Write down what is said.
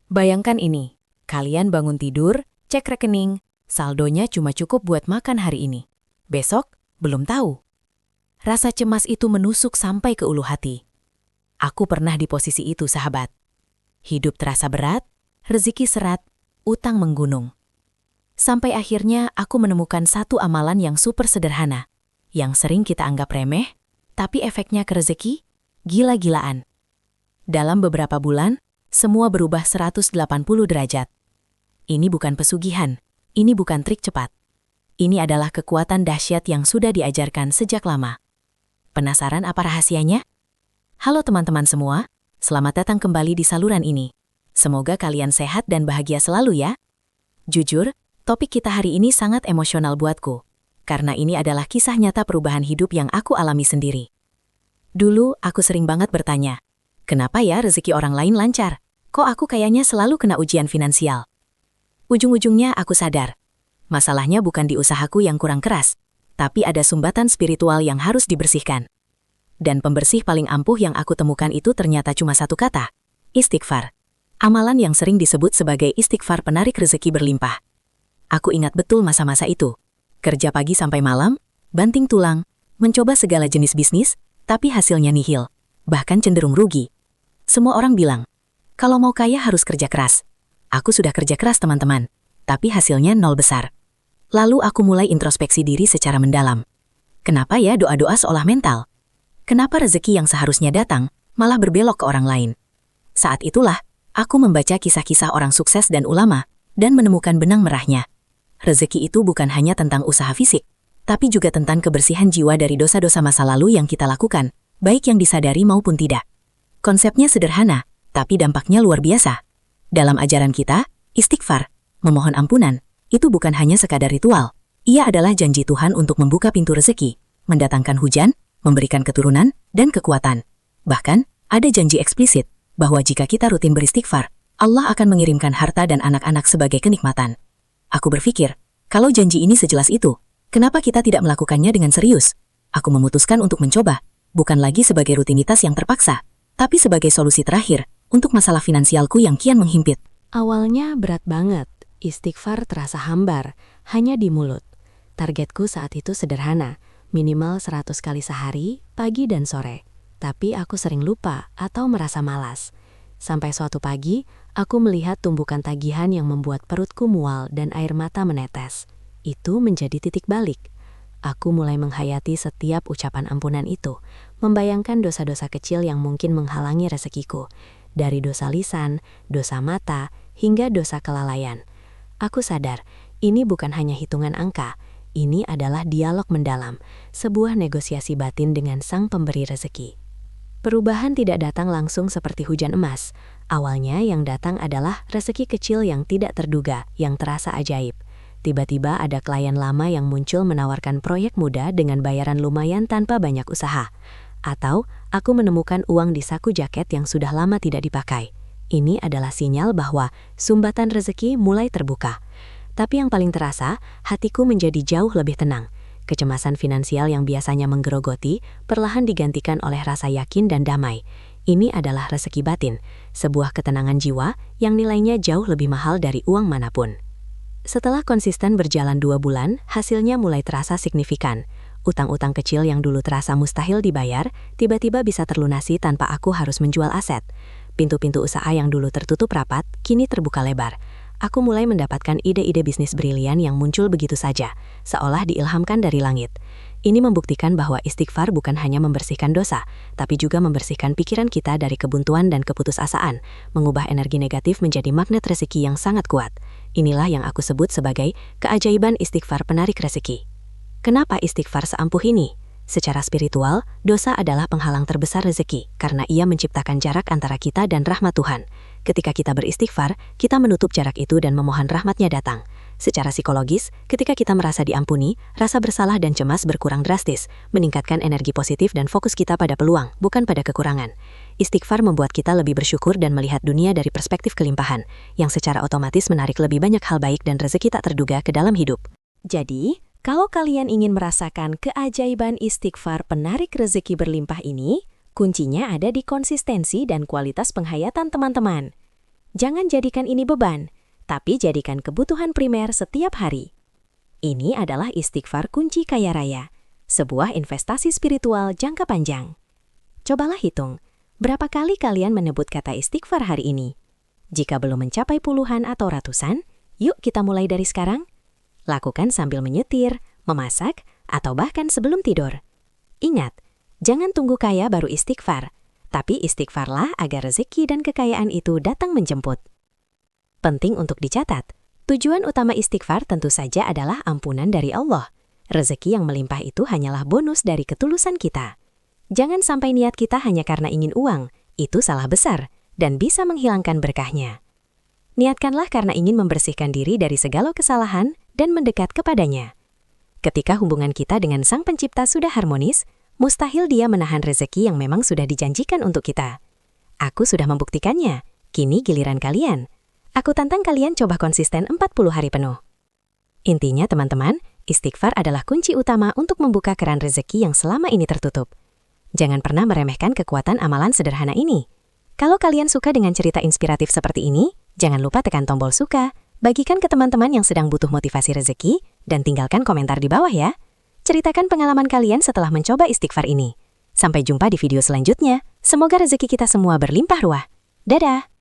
Bayangkan ini, kalian bangun tidur, cek rekening, saldonya cuma cukup buat makan hari ini. Besok, belum tahu. Rasa cemas itu menusuk sampai ke ulu hati. Aku pernah di posisi itu, sahabat. Hidup terasa berat, rezeki seret, utang menggunung. Sampai akhirnya aku menemukan satu amalan yang super sederhana, yang sering kita anggap remeh, tapi efeknya ke rezeki, gila-gilaan. Dalam beberapa bulan, semua berubah 180 derajat. Ini bukan pesugihan, ini bukan trik cepat. Ini adalah kekuatan dahsyat yang sudah diajarkan sejak lama. Penasaran apa rahasianya? Halo teman-teman semua, selamat datang kembali di saluran ini. Semoga kalian sehat dan bahagia selalu ya. Jujur, topik kita hari ini sangat emosional buatku, karena ini adalah kisah nyata perubahan hidup yang aku alami sendiri. Dulu, aku sering banget bertanya, kenapa ya rezeki orang lain lancar? Kok aku kayaknya selalu kena ujian finansial? Ujung-ujungnya aku sadar, masalahnya bukan di usahaku yang kurang keras, tapi ada sumbatan spiritual yang harus dibersihkan. Dan pembersih paling ampuh yang aku temukan itu ternyata cuma satu kata, istighfar. Amalan yang sering disebut sebagai istighfar penarik rezeki berlimpah. Aku ingat betul masa-masa itu. Kerja pagi sampai malam, banting tulang, mencoba segala jenis bisnis, tapi hasilnya nihil, bahkan cenderung rugi. Semua orang bilang, kalau mau kaya harus kerja keras. Aku sudah kerja keras teman-teman, tapi hasilnya nol besar. Lalu aku mulai introspeksi diri secara mendalam. Kenapa ya doa-doa seolah mental? Kenapa rezeki yang seharusnya datang, malah berbelok ke orang lain? Saat itulah, aku membaca kisah-kisah orang sukses dan ulama, dan menemukan benang merahnya. Rezeki itu bukan hanya tentang usaha fisik, tapi juga tentang kebersihan jiwa dari dosa-dosa masa lalu yang kita lakukan, baik yang disadari maupun tidak. Konsepnya sederhana, tapi dampaknya luar biasa. Dalam ajaran kita, istighfar, memohon ampunan, itu bukan hanya sekadar ritual. Ia adalah janji Tuhan untuk membuka pintu rezeki, mendatangkan hujan, memberikan keturunan, dan kekuatan. Bahkan, ada janji eksplisit bahwa jika kita rutin beristighfar, Allah akan mengirimkan harta dan anak-anak sebagai kenikmatan. Aku berpikir, kalau janji ini sejelas itu, kenapa kita tidak melakukannya dengan serius? Aku memutuskan untuk mencoba, bukan lagi sebagai rutinitas yang terpaksa, tapi sebagai solusi terakhir untuk masalah finansialku yang kian menghimpit. Awalnya berat banget, istighfar terasa hambar, hanya di mulut. Targetku saat itu sederhana, minimal 100 kali sehari, pagi dan sore. Tapi aku sering lupa atau merasa malas. Sampai suatu pagi, aku melihat tumbukan tagihan yang membuat perutku mual dan air mata menetes. Itu menjadi titik balik. Aku mulai menghayati setiap ucapan ampunan itu, membayangkan dosa-dosa kecil yang mungkin menghalangi rezekiku. Dari dosa lisan, dosa mata, hingga dosa kelalaian. Aku sadar, ini bukan hanya hitungan angka, ini adalah dialog mendalam, sebuah negosiasi batin dengan Sang Pemberi rezeki. Perubahan tidak datang langsung seperti hujan emas. Awalnya yang datang adalah rezeki kecil yang tidak terduga, yang terasa ajaib. Tiba-tiba ada klien lama yang muncul menawarkan proyek mudah dengan bayaran lumayan tanpa banyak usaha. Atau, aku menemukan uang di saku jaket yang sudah lama tidak dipakai. Ini adalah sinyal bahwa sumbatan rezeki mulai terbuka. Tapi yang paling terasa, hatiku menjadi jauh lebih tenang. Kecemasan finansial yang biasanya menggerogoti, perlahan digantikan oleh rasa yakin dan damai. Ini adalah rezeki batin, sebuah ketenangan jiwa yang nilainya jauh lebih mahal dari uang manapun. Setelah konsisten berjalan 2 bulan, hasilnya mulai terasa signifikan. Utang-utang kecil yang dulu terasa mustahil dibayar, tiba-tiba bisa terlunasi tanpa aku harus menjual aset. Pintu-pintu usaha yang dulu tertutup rapat, kini terbuka lebar. Aku mulai mendapatkan ide-ide bisnis brilian yang muncul begitu saja, seolah diilhamkan dari langit. Ini membuktikan bahwa istighfar bukan hanya membersihkan dosa, tapi juga membersihkan pikiran kita dari kebuntuan dan keputusasaan, mengubah energi negatif menjadi magnet rezeki yang sangat kuat. Inilah yang aku sebut sebagai keajaiban istighfar penarik rezeki. Kenapa istighfar seampuh ini? Secara spiritual, dosa adalah penghalang terbesar rezeki, karena ia menciptakan jarak antara kita dan rahmat Tuhan. Ketika kita beristighfar, kita menutup jarak itu dan memohon rahmatnya datang. Secara psikologis, ketika kita merasa diampuni, rasa bersalah dan cemas berkurang drastis, meningkatkan energi positif dan fokus kita pada peluang, bukan pada kekurangan. Istighfar membuat kita lebih bersyukur dan melihat dunia dari perspektif kelimpahan, yang secara otomatis menarik lebih banyak hal baik dan rezeki tak terduga ke dalam hidup. Jadi, kalau kalian ingin merasakan keajaiban istighfar penarik rezeki berlimpah ini, kuncinya ada di konsistensi dan kualitas penghayatan teman-teman. Jangan jadikan ini beban, tapi jadikan kebutuhan primer setiap hari. Ini adalah istighfar kunci kaya raya, sebuah investasi spiritual jangka panjang. Cobalah hitung, berapa kali kalian menyebut kata istighfar hari ini? Jika belum mencapai puluhan atau ratusan, yuk kita mulai dari sekarang. Lakukan sambil menyetir, memasak, atau bahkan sebelum tidur. Ingat, jangan tunggu kaya baru istighfar, tapi istighfarlah agar rezeki dan kekayaan itu datang menjemput. Penting untuk dicatat, tujuan utama istighfar tentu saja adalah ampunan dari Allah. Rezeki yang melimpah itu hanyalah bonus dari ketulusan kita. Jangan sampai niat kita hanya karena ingin uang, itu salah besar dan bisa menghilangkan berkahnya. Niatkanlah karena ingin membersihkan diri dari segala kesalahan dan mendekat kepadanya. Ketika hubungan kita dengan Sang Pencipta sudah harmonis, mustahil Dia menahan rezeki yang memang sudah dijanjikan untuk kita. Aku sudah membuktikannya, kini giliran kalian. Aku tantang kalian coba konsisten 40 hari penuh. Intinya teman-teman, istighfar adalah kunci utama untuk membuka keran rezeki yang selama ini tertutup. Jangan pernah meremehkan kekuatan amalan sederhana ini. Kalau kalian suka dengan cerita inspiratif seperti ini, jangan lupa tekan tombol suka, bagikan ke teman-teman yang sedang butuh motivasi rezeki, dan tinggalkan komentar di bawah ya. Ceritakan pengalaman kalian setelah mencoba istighfar ini. Sampai jumpa di video selanjutnya. Semoga rezeki kita semua berlimpah ruah. Dadah!